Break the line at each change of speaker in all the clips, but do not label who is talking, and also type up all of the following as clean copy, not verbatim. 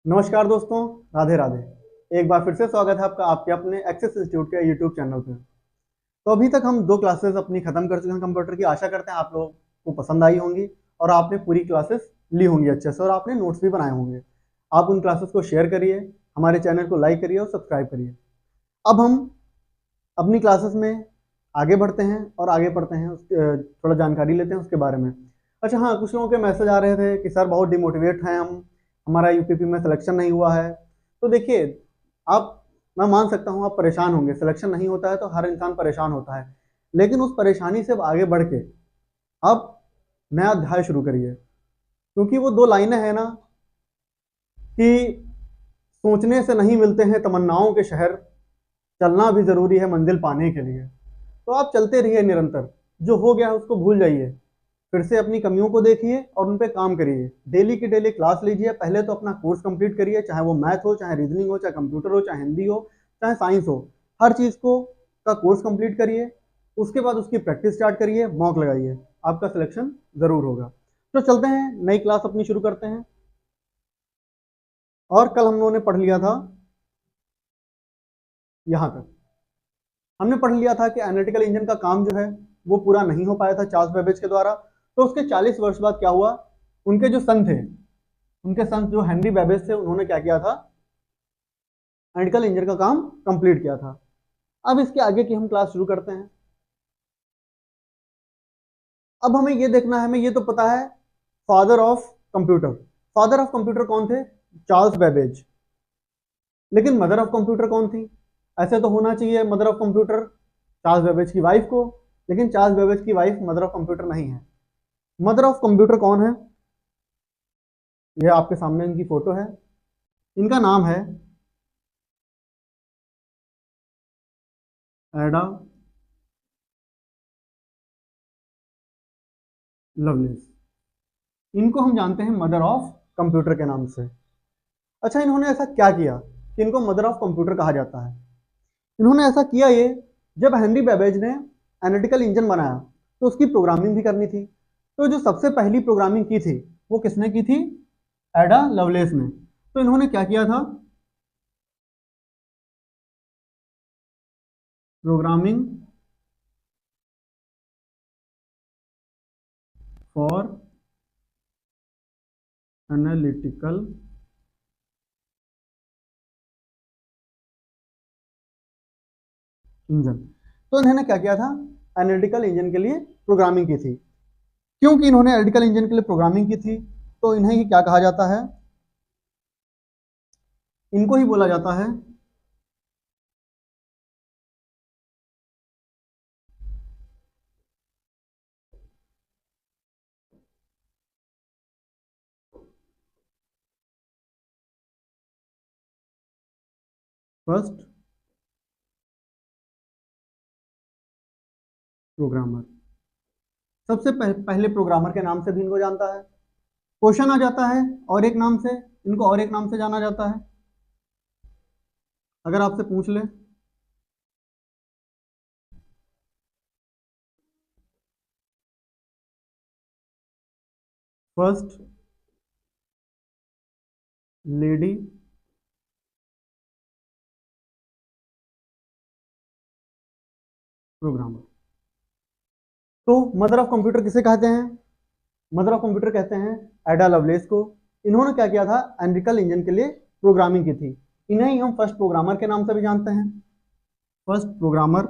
नमस्कार दोस्तों, राधे राधे। एक बार फिर से स्वागत है आपका आपके अपने एक्सेस इंस्टीट्यूट के यूट्यूब चैनल पे। तो अभी तक हम 2 क्लासेस अपनी खत्म कर चुके हैं कंप्यूटर की। आशा करते हैं आप लोगों को पसंद आई होंगी और आपने पूरी क्लासेस ली होंगी अच्छे से और आपने नोट्स भी बनाए होंगे। आप उन क्लासेस को शेयर करिए, हमारे चैनल को लाइक करिए और सब्सक्राइब करिए। अब हम अपनी क्लासेस में आगे बढ़ते हैं और आगे पढ़ते हैं, थोड़ा जानकारी लेते हैं उसके बारे में। अच्छा हाँ, कुछ लोगों के मैसेज आ रहे थे कि सर बहुत डिमोटिवेट हैं हम, हमारा यूपीपी में सिलेक्शन नहीं हुआ है। तो देखिए, आप मैं मान सकता हूँ आप परेशान होंगे, सिलेक्शन नहीं होता है तो हर इंसान परेशान होता है, लेकिन उस परेशानी से आगे बढ़ के आप नया अध्याय शुरू करिए। क्योंकि वो 2 लाइनें हैं ना कि सोचने से नहीं मिलते हैं तमन्नाओं के शहर, चलना भी जरूरी है मंजिल पाने के लिए। तो आप चलते रहिए निरंतर, जो हो गया है उसको भूल जाइए, फिर से अपनी कमियों को देखिए और उन पे काम करिए। डेली की डेली क्लास लीजिए। पहले तो अपना कोर्स कंप्लीट करिए, चाहे वो मैथ हो, चाहे रीजनिंग हो, चाहे कंप्यूटर हो, चाहे हिंदी हो, चाहे साइंस हो। हर चीज़ को का कोर्स कंप्लीट करिए। उसके बाद उसकी प्रैक्टिस स्टार्ट करिए, मॉक लगाइए, आपका सिलेक्शन ज़रूर होगा। तो चलते हैं, नई क्लास अपनी शुरू करते हैं। और कल हम लोगों ने पढ़ लिया था यहाँ तक। हमने पढ़ लिया था कि एनालिटिकल इंजन का काम जो है वो पूरा नहीं हो पाया था चार्ल्स बेबेज के द्वारा। तो उसके 40 वर्ष बाद क्या हुआ, उनके जो सन थे, उनके सन जो हेनरी बेबेज थे, उन्होंने क्या किया था, एनालिटिकल इंजन का काम कंप्लीट किया था। अब इसके आगे की हम क्लास शुरू करते हैं। अब हमें ये देखना है, हमें ये तो पता है father of computer. Father of computer कौन थे? Charles Babbage. लेकिन मदर ऑफ कंप्यूटर कौन थी? ऐसे तो होना चाहिए mother of computer Charles Babbage की वाइफ को, लेकिन चार्ल्स बेबेज की वाइफ मदर ऑफ कंप्यूटर नहीं है। मदर ऑफ कंप्यूटर कौन है? यह आपके सामने इनकी फोटो है। इनका नाम है एडा लवलेस। इनको हम जानते हैं मदर ऑफ कंप्यूटर के नाम से। अच्छा, इन्होंने ऐसा क्या किया कि इनको मदर ऑफ कंप्यूटर कहा जाता है? इन्होंने ऐसा किया ये, जब हेनरी बेबेज ने एनालिटिकल इंजन बनाया तो उसकी प्रोग्रामिंग भी करनी थी। तो जो सबसे पहली प्रोग्रामिंग की थी वो किसने की थी? एडा लवलेस ने। तो इन्होंने क्या किया था? Programming for analytical engine. तो इन्होंने क्या किया था? एनालिटिकल इंजन के लिए प्रोग्रामिंग की थी। क्योंकि इन्होंने एनालिटिकल इंजन के लिए प्रोग्रामिंग की थी तो इन्हें ही क्या कहा जाता है? इनको ही बोला जाता है फर्स्ट प्रोग्रामर। सबसे पहले प्रोग्रामर के नाम से भी इनको जानता है। क्वेश्चन आ जाता है और एक नाम से, इनको और एक नाम से जाना जाता है। अगर आपसे पूछ ले फर्स्ट लेडी प्रोग्रामर, तो मदर ऑफ कंप्यूटर किसे कहते हैं? मदर ऑफ कंप्यूटर कहते हैं एडा लवलेस को। इन्होंने क्या किया था? एनालिटिकल इंजन के लिए प्रोग्रामिंग की थी। इन्हें ही हम फर्स्ट प्रोग्रामर के नाम से भी जानते हैं। First programmer.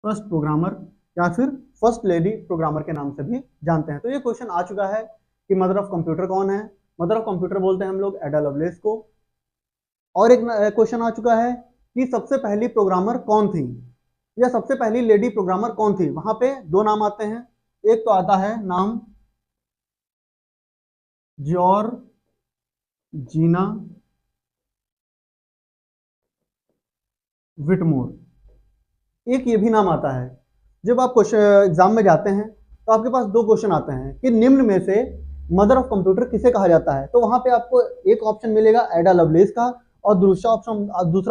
फर्स्ट प्रोग्रामर या फिर फर्स्ट लेडी प्रोग्रामर के नाम से भी जानते हैं। तो ये क्वेश्चन आ चुका है कि मदर ऑफ कंप्यूटर कौन है? मदर ऑफ कंप्यूटर बोलते हैं हम लोग एडा लवलेस को। और एक क्वेश्चन आ चुका है कि सबसे पहली प्रोग्रामर कौन थी, या सबसे पहली लेडी प्रोग्रामर कौन थी? वहां पे 2 नाम आते हैं। एक तो आता है नाम जॉर्जिना विटमोर। एक ये भी नाम आता है। जब आप क्वेश्चन एग्जाम में जाते हैं तो आपके पास 2 क्वेश्चन आते हैं कि निम्न में से मदर ऑफ कंप्यूटर किसे कहा जाता है। तो वहां पे आपको एक ऑप्शन मिलेगा एडा लवलेस का और दूसरा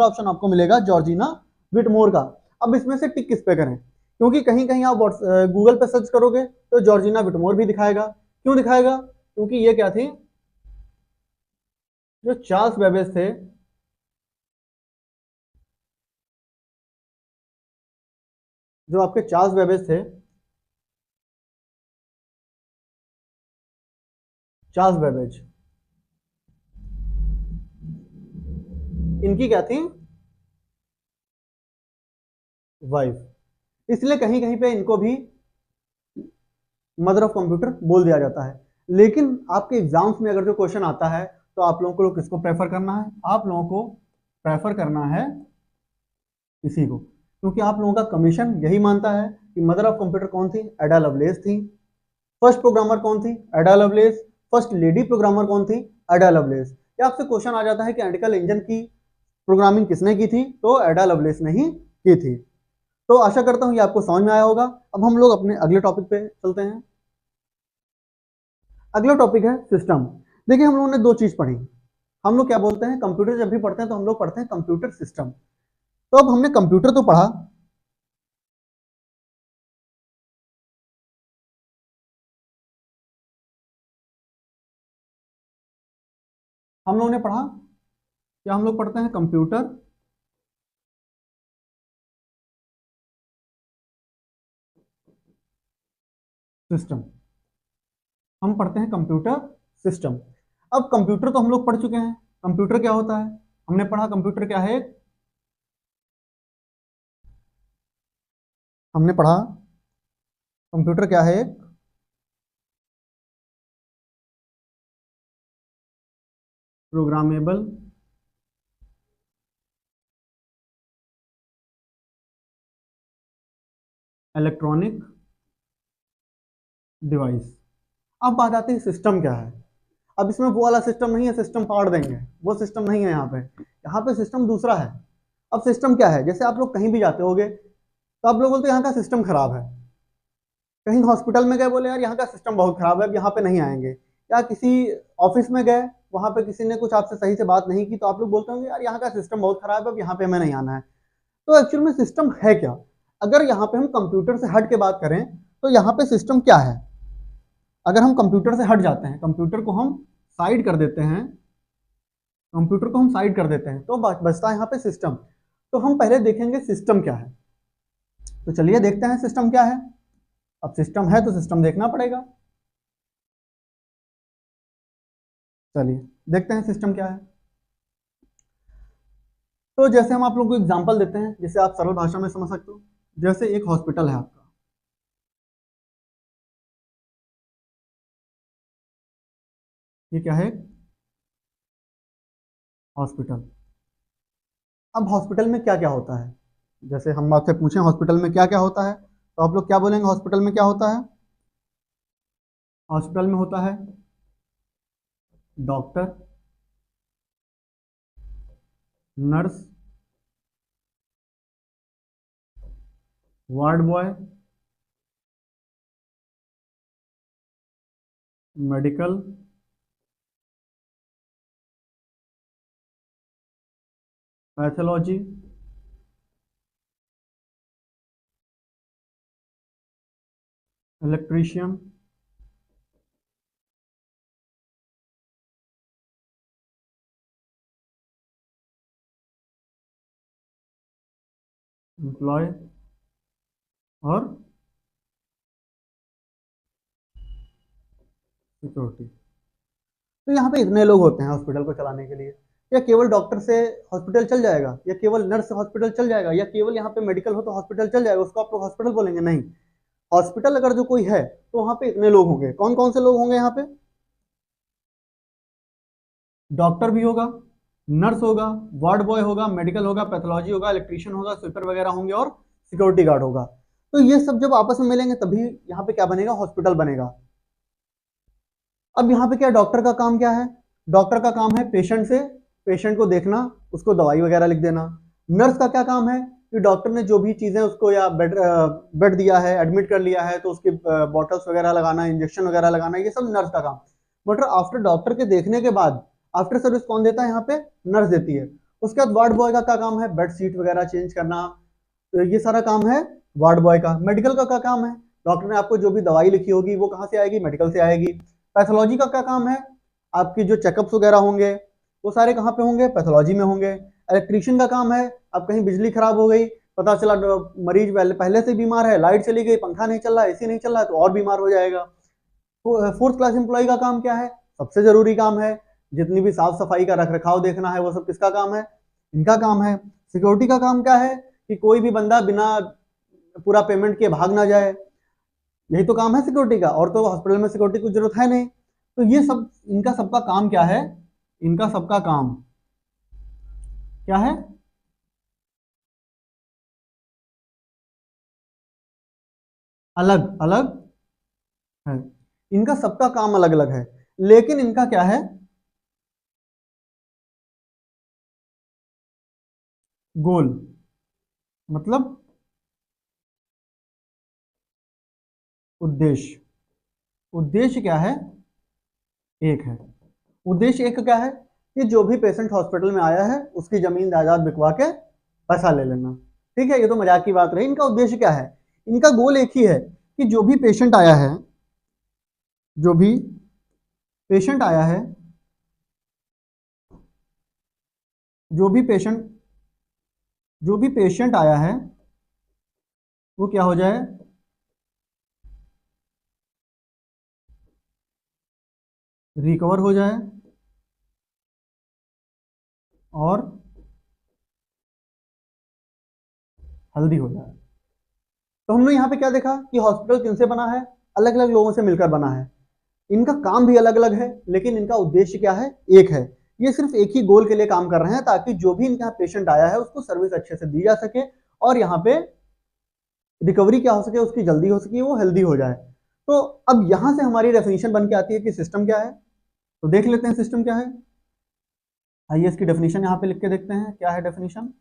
ऑप्शन आपको मिलेगा जॉर्जिना विटमोर का। अब इसमें से टिक किस पे करें? क्योंकि कहीं कहीं आप गूगल पे सर्च करोगे तो जॉर्जिना विटमोर भी दिखाएगा। क्यों दिखाएगा? क्योंकि ये क्या थी, जो चार्ल्स बेबेज थे, जो आपके चार्ल्स बेबेज थे, चार्ल्स बेबेज, इनकी क्या थी, वाइफ। इसलिए कहीं कहीं पे इनको भी मदर ऑफ कंप्यूटर बोल दिया जाता है। लेकिन आपके एग्जाम्स में अगर जो क्वेश्चन आता है तो आप लोगों को किसको प्रेफर करना है? आप लोगों को प्रेफर करना है इसी को, क्योंकि आप लोगों का कमीशन यही मानता है कि मदर ऑफ कंप्यूटर कौन थी? एडा लवलेस थी। फर्स्ट प्रोग्रामर कौन थी? एडा लवलेस। फर्स्ट लेडी प्रोग्रामर कौन थी? एडा लवलेस। या आपसे क्वेश्चन आ जाता है कि एनालिटिकल इंजन की प्रोग्रामिंग किसने की थी? तो एडा लवलेस ने ही की थी। तो आशा करता हूं ये आपको समझ में आया होगा। अब हम लोग अपने अगले टॉपिक पे चलते हैं। अगला टॉपिक है सिस्टम। देखिए, हम लोगों ने दो चीज पढ़ी। हम लोग क्या बोलते हैं, कंप्यूटर जब भी पढ़ते हैं तो हम लोग पढ़ते हैं कंप्यूटर सिस्टम। तो अब हमने कंप्यूटर तो पढ़ा, हम लोगों ने पढ़ा क्या? हम लोग पढ़ते हैं कंप्यूटर सिस्टम। हम पढ़ते हैं कंप्यूटर सिस्टम। अब कंप्यूटर तो हम लोग पढ़ चुके हैं, कंप्यूटर क्या होता है हमने पढ़ा। कंप्यूटर क्या है? हमने पढ़ा कंप्यूटर क्या है? Programmable electronic device. अब बात आती है सिस्टम क्या है। अब इसमें वो वाला सिस्टम नहीं है, सिस्टम फाड़ देंगे, वो सिस्टम नहीं है यहाँ पे। यहाँ पे सिस्टम दूसरा है। अब सिस्टम क्या है? जैसे आप लोग कहीं भी जाते होगे तो आप लोग बोलते हैं यहाँ का सिस्टम खराब है। कहीं हॉस्पिटल में गए, बोले यार यहाँ का सिस्टम बहुत खराब है, अब यहाँ पे नहीं आएंगे। या किसी ऑफिस में गए, वहां पे किसी ने कुछ आपसे सही से बात नहीं की, तो आप लोग बोलते होंगे यार यहाँ का सिस्टम बहुत खराब है, अब यहाँ पे हमें नहीं आना है। तो एक्चुअल में सिस्टम है क्या? अगर यहाँ पे हम कंप्यूटर से हट के बात करें तो यहाँ पे सिस्टम क्या है? अगर हम कंप्यूटर से हट जाते हैं, कंप्यूटर को हम साइड कर देते हैं, कंप्यूटर को हम साइड कर देते हैं, तो बचता है यहाँ पे सिस्टम। तो हम पहले देखेंगे सिस्टम क्या है। तो चलिए देखते हैं सिस्टम क्या है। अब सिस्टम है तो सिस्टम देखना पड़ेगा। चलिए देखते हैं सिस्टम क्या है। तो जैसे हम आप लोगों को एग्जांपल देते हैं, जिसे आप सरल भाषा में समझ सकते हो। जैसे एक हॉस्पिटल है आपका, ये क्या है? हॉस्पिटल। अब हॉस्पिटल में क्या क्या होता है? जैसे हम आपसे पूछें हॉस्पिटल में क्या क्या होता है, तो आप लोग क्या बोलेंगे? हॉस्पिटल में क्या होता है? हॉस्पिटल में होता है doctor, nurse, ward boy, medical, pathology, electrician, employ और सिक्योरिटी। तो यहाँ पे इतने लोग होते हैं हॉस्पिटल को चलाने के लिए। या केवल डॉक्टर से हॉस्पिटल चल जाएगा, या केवल नर्स से हॉस्पिटल चल जाएगा, या केवल यहाँ पे मेडिकल हो तो हॉस्पिटल चल जाएगा, उसको आप लोग हॉस्पिटल बोलेंगे? नहीं। हॉस्पिटल अगर जो कोई है तो वहाँ पे इतने लोग होंगे। कौन कौन से लोग होंगे यहाँ पे? डॉक्टर भी होगा, नर्स होगा, वार्ड बॉय होगा, मेडिकल होगा, पैथोलॉजी होगा, इलेक्ट्रीशियन होगा, स्वीपर वगैरह होंगे और सिक्योरिटी गार्ड होगा। तो ये सब जब आपस में मिलेंगे तभी यहाँ पे क्या बनेगा? हॉस्पिटल बनेगा। अब यहाँ पे क्या, डॉक्टर का काम क्या है? डॉक्टर का काम है पेशेंट को देखना, उसको दवाई वगैरह लिख देना। नर्स का क्या काम है? कि डॉक्टर ने जो भी चीजें उसको, या बेड दिया है, एडमिट कर लिया है, तो उसकी बॉटल्स वगैरह लगाना, इंजेक्शन वगैरह लगाना, ये सब नर्स का काम। बट आफ्टर डॉक्टर के देखने के बाद आफ्टर सर्विस कौन देता है? यहाँ पे नर्स देती है। उसके बाद वार्ड बॉय का क्या काम है? बेड शीट वगैरह चेंज करना। तो ये सारा काम है वार्ड बॉय का। मेडिकल का क्या काम है? डॉक्टर ने आपको जो भी दवाई लिखी होगी वो कहाँ से आएगी? मेडिकल से आएगी। पैथोलॉजी का क्या काम है? आपकी जो चेकअप्स वगैरह होंगे वो सारे कहाँ पे होंगे? पैथोलॉजी में होंगे। इलेक्ट्रीशियन का काम है, अब कहीं बिजली खराब हो गई, पता चला मरीज पहले से बीमार है, लाइट चली गई, पंखा नहीं चल रहा, एसी नहीं चल रहा है, तो और बीमार हो जाएगा। तो फोर्थ क्लास एम्प्लॉय का काम क्या है? सबसे जरूरी काम है, जितनी भी साफ सफाई का रख रखाव देखना है वो सब किसका काम है? इनका काम है। सिक्योरिटी का काम क्या है? कि कोई भी बंदा बिना पूरा पेमेंट किए भाग ना जाए, यही तो काम है सिक्योरिटी का। और तो हॉस्पिटल में सिक्योरिटी की जरूरत है नहीं। तो ये सब इनका सबका काम क्या है? इनका सबका काम क्या है? अलग अलग है। इनका सबका काम अलग अलग है, लेकिन इनका क्या है? गोल, मतलब उद्देश्य। उद्देश्य क्या है? एक है। उद्देश्य एक क्या है? कि जो भी पेशेंट हॉस्पिटल में आया है उसकी जमीन जायदाद बिकवा के पैसा ले लेना। ठीक है, ये तो मजाक की बात रही। इनका उद्देश्य क्या है? इनका गोल एक ही है कि जो भी पेशेंट आया है, जो भी पेशेंट आया है, जो भी पेशेंट जो भी पेशेंट आया है वो क्या हो जाए? रिकवर हो जाए और हेल्दी हो जाए। तो हमने यहाँ पे क्या देखा कि हॉस्पिटल किनसे बना है? अलग अलग लोगों से मिलकर बना है। इनका काम भी अलग अलग है, लेकिन इनका उद्देश्य क्या है? एक है। ये सिर्फ एक ही गोल के लिए काम कर रहे हैं, ताकि जो भी इनके यहाँ पेशेंट आया है उसको सर्विस अच्छे से दी जा सके और यहाँ पे रिकवरी क्या हो सके, उसकी जल्दी हो सके, वो हेल्दी हो जाए। तो अब यहां से हमारी डेफिनेशन बन के आती है कि सिस्टम क्या है। तो देख लेते हैं सिस्टम क्या है। आइए इसकी डेफिनेशन यहाँ पे लिख के देखते हैं, क्या है डेफिनेशन।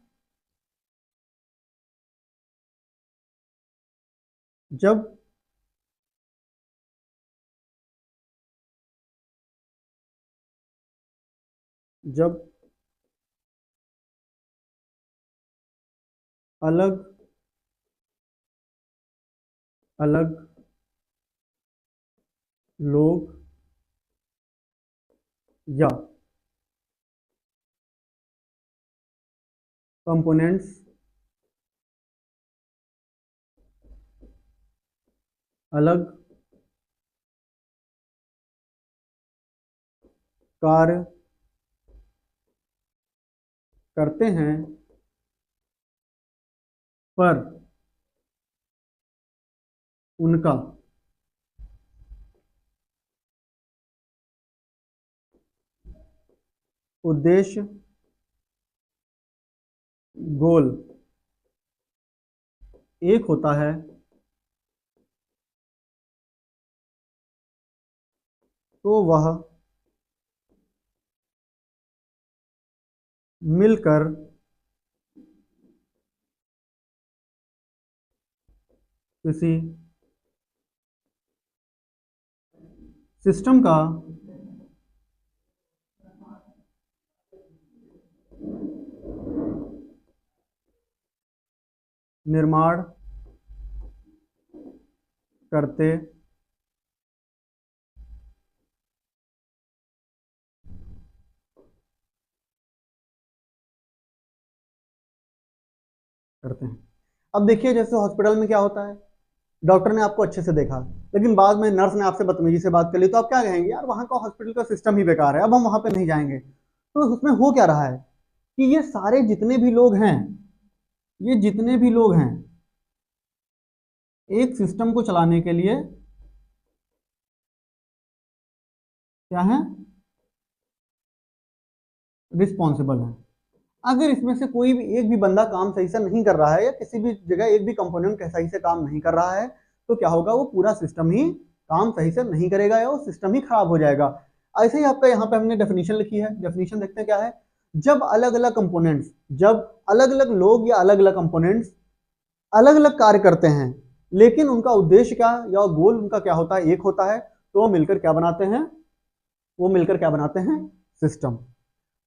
जब जब अलग अलग लोग या कंपोनेंट्स अलग कार्य करते हैं पर उनका उद्देश्य, गोल एक होता है, तो वह मिलकर किसी सिस्टम का निर्माण करते करते हैं। अब देखिए, जैसे हॉस्पिटल में क्या होता है, डॉक्टर ने आपको अच्छे से देखा, लेकिन बाद में नर्स ने आपसे बदतमीजी से बात कर ली, तो आप क्या कहेंगे? यार वहां का हॉस्पिटल का सिस्टम ही बेकार है, अब हम वहां पे नहीं जाएंगे। तो उसमें हो क्या रहा है कि ये सारे जितने भी लोग हैं, ये जितने भी लोग हैं, एक सिस्टम को चलाने के लिए क्या है? रिस्पॉन्सिबल है। अगर इसमें से कोई भी एक भी बंदा काम सही से नहीं कर रहा है, या किसी भी जगह एक भी कंपोनेंट सही से काम नहीं कर रहा है, तो क्या होगा? वो पूरा सिस्टम ही काम सही से नहीं करेगा, या वो सिस्टम ही खराब हो जाएगा। ऐसे ही आपका यहाँ पे हमने डेफिनेशन लिखी है। डेफिनेशन देखते हैं क्या है। जब अलग अलग कंपोनेंट्स, जब अलग अलग लोग या अलग अलग कंपोनेंट्स अलग अलग कार्य करते हैं, लेकिन उनका उद्देश्य क्या या गोल उनका क्या होता है? एक होता है, तो वो मिलकर क्या बनाते हैं? वो मिलकर क्या बनाते हैं? सिस्टम।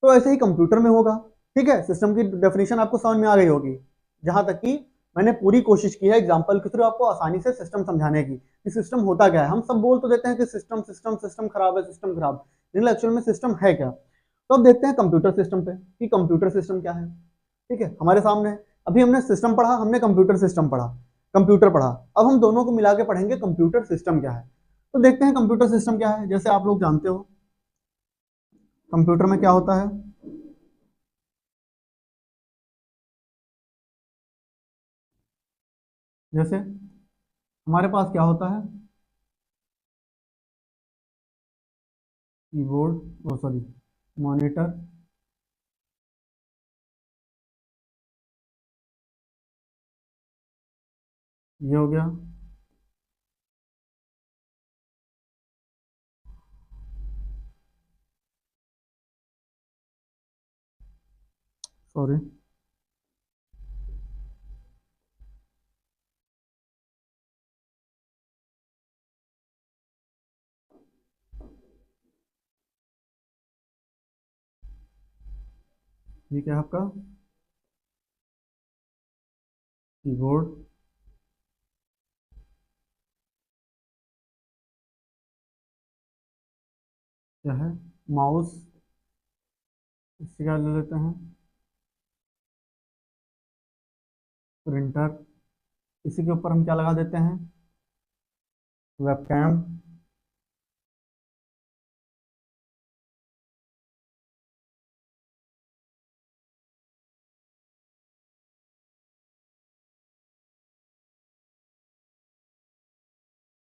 तो ऐसे ही कंप्यूटर में होगा। ठीक है, सिस्टम की डेफिनेशन आपको समझ में आ गई होगी, जहां तक कि मैंने पूरी कोशिश की है एग्जाम्पल के थ्रू आपको आसानी से सिस्टम समझाने की कि सिस्टम होता क्या है। हम सब बोल तो देते हैं कि सिस्टम सिस्टम सिस्टम खराब है, सिस्टम खराब, लेकिन एक्चुअल में सिस्टम है क्या। तो अब देखते हैं कंप्यूटर सिस्टम पे कि कंप्यूटर सिस्टम क्या है। ठीक है, हमारे सामने अभी हमने सिस्टम पढ़ा, हमने कंप्यूटर सिस्टम पढ़ा, कंप्यूटर पढ़ा। अब हम दोनों को मिला के पढ़ेंगे कंप्यूटर सिस्टम क्या है। तो देखते हैं कंप्यूटर सिस्टम क्या है। जैसे आप लोग जानते हो कंप्यूटर में क्या होता है। जैसे हमारे पास क्या होता है, कीबोर्ड, ओ सॉरी, मॉनिटर, ये हो गया, सॉरी, ये क्या है आपका कीबोर्ड, क्या है माउस, इससे क्या ले लेते हैं प्रिंटर, इसी के ऊपर हम क्या लगा देते हैं वेबकैम,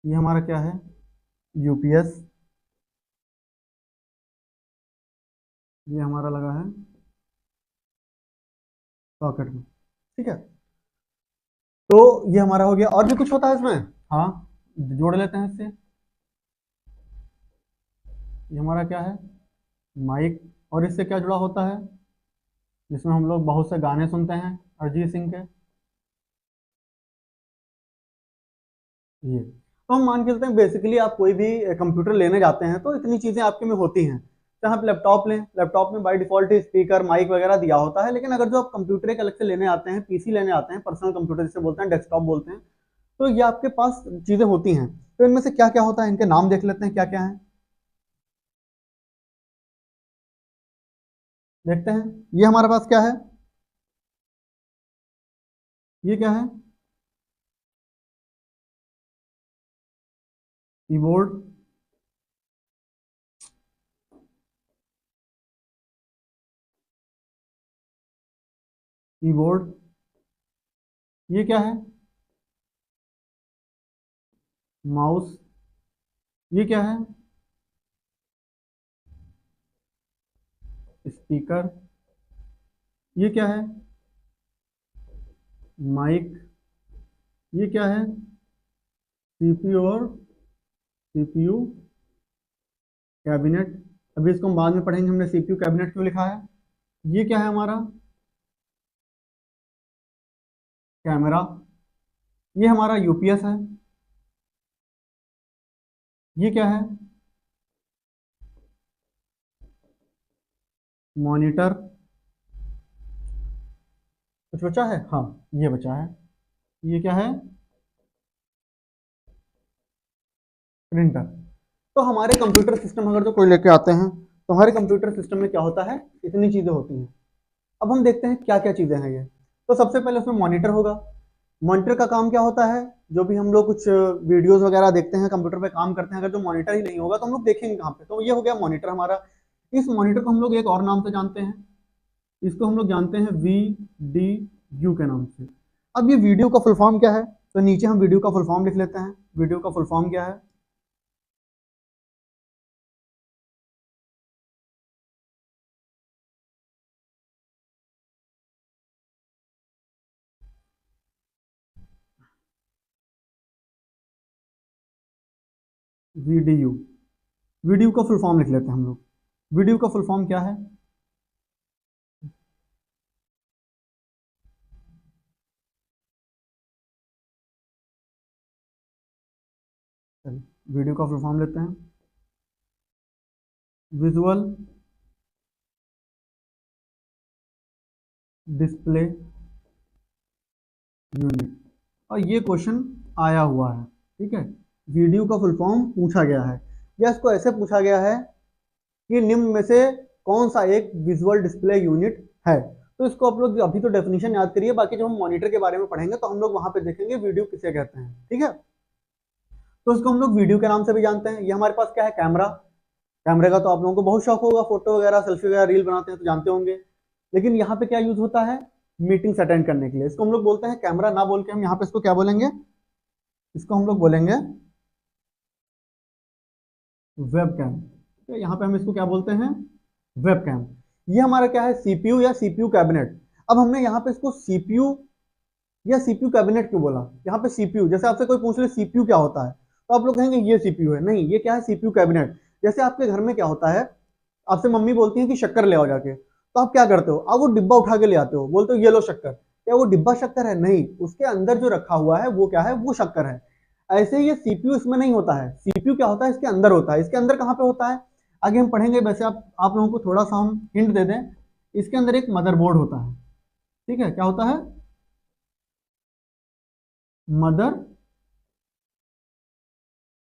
ये हमारा क्या है यूपीएस, ये हमारा लगा है सॉकेट में। ठीक है, तो ये हमारा हो गया। और भी कुछ होता है इसमें, हाँ, जोड़ लेते हैं इससे। ये हमारा क्या है माइक, और इससे क्या जुड़ा होता है, जिसमें हम लोग बहुत से गाने सुनते हैं अरिजीत सिंह के, ये। तो हम मान के चलते हैं बेसिकली आप कोई भी कंप्यूटर लेने जाते हैं तो इतनी चीजें आपके में होती हैं। चाहे आप लैपटॉप लें, लैपटॉप में बाय डिफॉल्ट स्पीकर माइक वगैरह दिया होता है, लेकिन अगर जो आप कंप्यूटर एक अलग से लेने आते हैं, पीसी लेने आते हैं, पर्सनल कंप्यूटर जिसे बोलते हैं, डेस्कटॉप बोलते हैं, तो ये आपके पास चीजें होती हैं। तो इनमें से क्या क्या होता है, इनके नाम देख लेते हैं क्या क्या है। देखते हैं, ये हमारे पास क्या है, ये क्या है कीबोर्ड, कीबोर्ड, ये क्या है माउस, ये क्या है स्पीकर, ये क्या है माइक, ये क्या है सीपीयू और सीपीयू कैबिनेट। अभी इसको हम बाद में पढ़ेंगे हमने सीपीयू कैबिनेट क्यों लिखा है। ये क्या है हमारा कैमरा, ये हमारा यूपीएस है, ये क्या है मॉनिटर, कुछ बचा है, हाँ ये बचा है, ये क्या है प्रिंटर। तो हमारे कंप्यूटर सिस्टम अगर जो कोई लेके आते हैं तो हमारे कंप्यूटर सिस्टम में क्या होता है, इतनी चीजें होती हैं। अब हम देखते हैं क्या क्या चीजें हैं ये। तो सबसे पहले उसमें मॉनिटर होगा। मॉनिटर का काम क्या होता है, जो भी हम लोग कुछ वीडियोस वगैरह देखते हैं, कंप्यूटर पे काम करते हैं, अगर जो मॉनिटर ही नहीं होगा तो हम लोग देखेंगे कहाँ पे। तो ये हो गया मॉनिटर हमारा। इस मॉनिटर को हम लोग एक और नाम से जानते हैं, इसको हम लोग जानते हैं वी डी यू के नाम से। अब ये वीडियो का फुल फॉर्म क्या है, तो नीचे हम वीडियो का फुल फॉर्म लिख लेते हैं। वीडियो का फुल फॉर्म क्या है, वीडियो, वीडियो का फुल फॉर्म लिख लेते हैं हम लोग। वीडियो का फुल फॉर्म क्या है, चलिए वीडियो का फुल फॉर्म लेते हैं विजुअल डिस्प्ले यूनिट। और ये क्वेश्चन आया हुआ है, ठीक है। वीडियो का फुल फॉर्म पूछा गया है, या इसको ऐसे पूछा गया है कि निम्न में से कौन सा एक विजुअल डिस्प्ले यूनिट है। तो इसको आप लोग अभी तो डेफिनेशन याद करिए, बाकी जब हम मॉनिटर के बारे में पढ़ेंगे तो हम लोग वहां पे देखेंगे वीडियो किसे कहते हैं, ठीक है। तो इसको हम लोग वीडियो के नाम से भी जानते हैं। ये हमारे पास क्या है, कैमरा। कैमरे का तो आप लोगों को बहुत शौक होगा, फोटो वगैरह सेल्फी वगैरह रील बनाते हैं तो जानते होंगे। लेकिन यहाँ पे क्या यूज होता है, मीटिंग्स अटेंड करने के लिए। इसको हम लोग बोलते हैं कैमरा, ना बोल के हम यहाँ पे इसको क्या बोलेंगे, इसको हम लोग बोलेंगे वेब कैम। तो यहाँ पे हम इसको क्या बोलते हैं, वेब कैम। ये हमारा क्या है, सीपीयू या सीपीयू कैबिनेट। अब हमने यहाँ पे इसको सीपीयू या सीपीयू कैबिनेट क्यों बोला। यहाँ पे सीपीयू, जैसे आपसे कोई पूछ ले सीपीयू क्या होता है तो आप लोग कहेंगे ये सीपीयू है, नहीं, ये क्या है, सीपीयू कैबिनेट। जैसे आपके घर में क्या होता है, आपसे मम्मी बोलती है कि शक्कर ले आओ जाके, तो आप क्या करते हो, आप वो डिब्बा उठा के ले आते हो, बोलते हो ये लो शक्कर। क्या वो डिब्बा शक्कर है, नहीं, उसके अंदर जो रखा हुआ है वो क्या है, वो शक्कर है। ऐसे ही ये सीपीयू इसमें नहीं होता है, सीपीयू क्या होता है, इसके अंदर होता है। इसके अंदर कहाँ पे होता है, आगे हम पढ़ेंगे। वैसे आप लोगों को थोड़ा सा हम हिंट दे दें, इसके अंदर एक मदरबोर्ड होता है, ठीक है। क्या होता है, मदर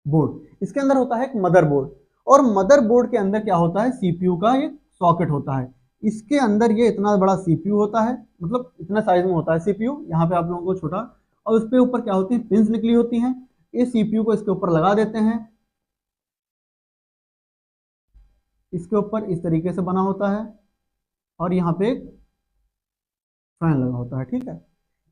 बोर्ड। इसके अंदर होता है एक मदरबोर्ड, और मदरबोर्ड के अंदर क्या होता है, सीपीयू का एक सॉकेट होता है। इसके अंदर ये इतना बड़ा सीपीयू होता है, मतलब इतना साइज में होता है सीपीयू, यहाँ पे आप लोगों को छोटा। और उसके ऊपर क्या होती है, पिंस निकली होती हैं। इस सीपीयू को इसके ऊपर लगा देते हैं, इसके ऊपर इस तरीके से बना होता है, और यहाँ पे एक फैन लगा होता है, ठीक है।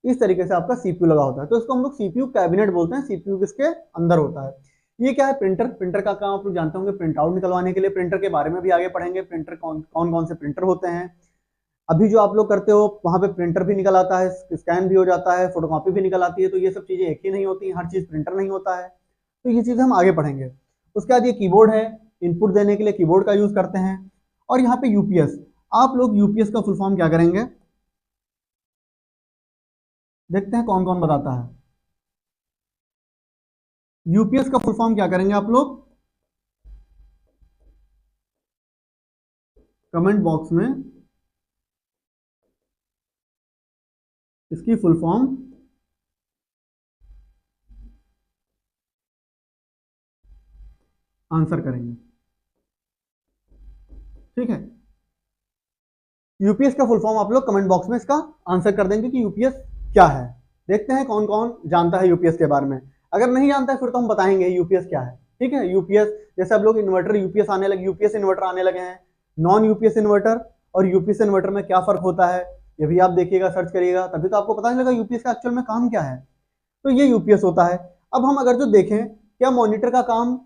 इस तरीके से आपका सीपीयू लगा होता है, तो इसको हम लोग सीपीयू कैबिनेट बोलते हैं। सीपीयू किसके अंदर होता है। ये क्या है, प्रिंटर। प्रिंटर का काम आप लोग जानते होंगे, प्रिंट आउट निकलवाने के लिए। प्रिंटर के बारे में भी आगे पढ़ेंगे, प्रिंटर कौन कौन से प्रिंटर होते हैं। अभी जो आप लोग करते हो वहां पे प्रिंटर भी निकल आता है, स्कैन भी हो जाता है, फोटोकॉपी भी निकल आती है। तो ये सब चीजें एक ही नहीं होती, हर चीज प्रिंटर नहीं होता है। तो ये चीजें हम आगे पढ़ेंगे। उसके बाद ये कीबोर्ड है, इनपुट देने के लिए कीबोर्ड का यूज करते हैं। और यहाँ पे यूपीएस, आप लोग यूपीएस का फुल फॉर्म क्या करेंगे, देखते हैं कौन कौन बताता है। यूपीएस का फुल फॉर्म क्या करेंगे आप लोग, कमेंट बॉक्स में इसकी फुल फॉर्म आंसर करेंगे, ठीक है। यूपीएस का फुल फॉर्म आप लोग कमेंट बॉक्स में इसका आंसर कर देंगे कि यूपीएस क्या है। देखते हैं कौन कौन जानता है यूपीएस के बारे में। अगर नहीं जानता है फिर तो हम बताएंगे यूपीएस क्या है, ठीक है। यूपीएस, जैसे आप लोग इन्वर्टर यूपीएस आने लगे, यूपीएस इन्वर्टर आने लगे हैं। नॉन यूपीएस इन्वर्टर और यूपीएस इन्वर्टर में क्या फर्क होता है, ये भी आप देखिएगा, सर्च करिएगा, तभी तो आपको पता चलेगा यूपीएस का एक्चुअल में काम क्या है। तो ये यूपीएस होता है। अब हम अगर जो देखें, क्या मॉनिटर का काम,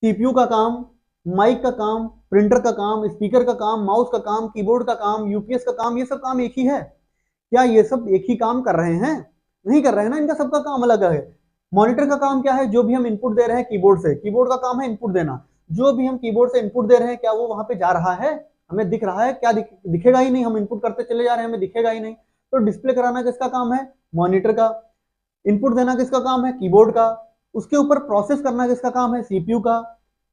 सीपीयू का काम, माइक का काम, प्रिंटर का काम, स्पीकर का काम, माउस का काम, कीबोर्ड का काम, यूपीएस का काम, ये सब काम एक ही है। क्या ये सब एक ही काम कर रहे हैं, नहीं कर रहे हैं ना, इनका सबका काम अलग है। मॉनिटर का काम क्या है, जो भी हम इनपुट दे रहे हैं कीबोर्ड से, कीबोर्ड का काम है इनपुट देना। जो भी हम कीबोर्ड से इनपुट दे रहे हैं क्या वो वहां पे जा रहा है, हमें दिख रहा है, क्या दिखेगा ही नहीं, हम इनपुट करते चले जा रहे हैं, हमें दिखेगा ही नहीं। तो डिस्प्ले कराना किसका काम है, मॉनिटर का। इनपुट देना किसका काम है, कीबोर्ड का। उसके ऊपर प्रोसेस करना किसका काम है, सीपीयू का।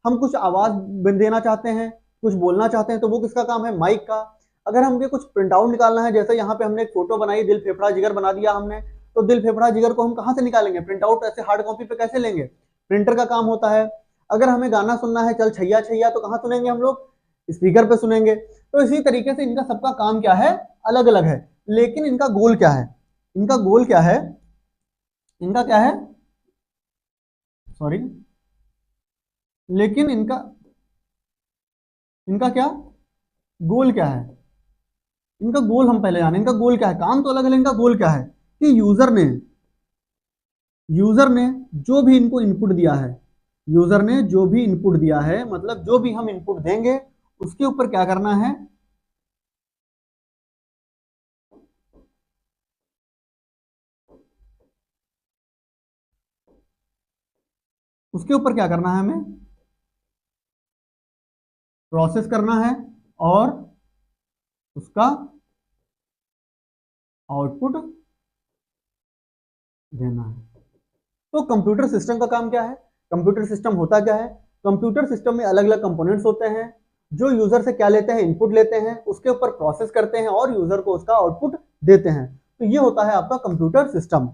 हम कुछ आवाज देना चाहते हैं, कुछ बोलना चाहते हैं, तो वो किसका काम है, माइक का। अगर हमें कुछ प्रिंट आउट निकालना है, जैसे यहाँ पे हमने एक फोटो बनाई, दिल फेफड़ा जिगर बना दिया हमने, तो दिल फेफड़ा जिगर को हम कहाँ से निकालेंगे, प्रिंट आउट ऐसे हार्ड कॉपी पे कैसे लेंगे, प्रिंटर का काम होता है। अगर हमें गाना सुनना है, चल छैया छैया, तो कहाँ सुनेंगे हम लोग, स्पीकर पे सुनेंगे। तो इसी तरीके से इनका सबका काम क्या है, अलग अलग है, लेकिन इनका गोल क्या है, इनका गोल क्या है, इनका क्या है, सॉरी, लेकिन इनका इनका क्या गोल क्या है, इनका गोल हम पहले जाने, इनका गोल क्या है, काम तो अलग अलग, इनका गोल क्या है कि यूजर ने जो भी इनको इनपुट दिया है, यूजर ने जो भी इनपुट दिया है, मतलब जो भी हम इनपुट देंगे उसके ऊपर क्या करना है, उसके ऊपर क्या करना है, हमें प्रोसेस करना है और उसका आउटपुट देना है। तो कंप्यूटर सिस्टम का काम क्या है, कंप्यूटर सिस्टम होता क्या है, कंप्यूटर सिस्टम में अलग अलग कंपोनेंट्स होते हैं, जो यूजर से क्या लेते हैं, इनपुट लेते हैं, उसके ऊपर प्रोसेस करते हैं और यूजर को उसका आउटपुट देते हैं। तो ये होता है आपका कंप्यूटर सिस्टम।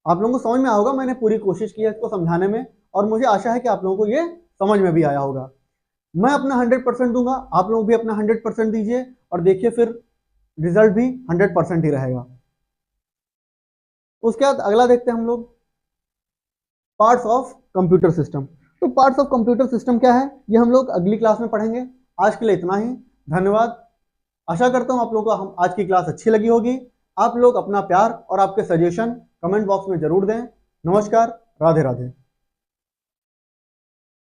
आप लोगों को समझ में आएगा, मैंने पूरी कोशिश की है इसको समझाने में, और मुझे आशा है कि आप लोगों को ये समझ में भी आया होगा। मैं अपना 100% दूंगा, आप लोग भी अपना 100% दीजिए, और देखिए फिर रिजल्ट भी 100% ही रहेगा। उसके बाद अगला देखते हैं हम लोग, पार्ट्स ऑफ कंप्यूटर सिस्टम। तो पार्ट्स ऑफ कंप्यूटर सिस्टम क्या है, ये हम लोग अगली क्लास में पढ़ेंगे। आज के लिए इतना ही, धन्यवाद। आशा करता हूं आप लोगों को हम आज की क्लास अच्छी लगी होगी। आप लोग अपना प्यार और आपके सजेशन कमेंट बॉक्स में जरूर दें। नमस्कार, राधे राधे।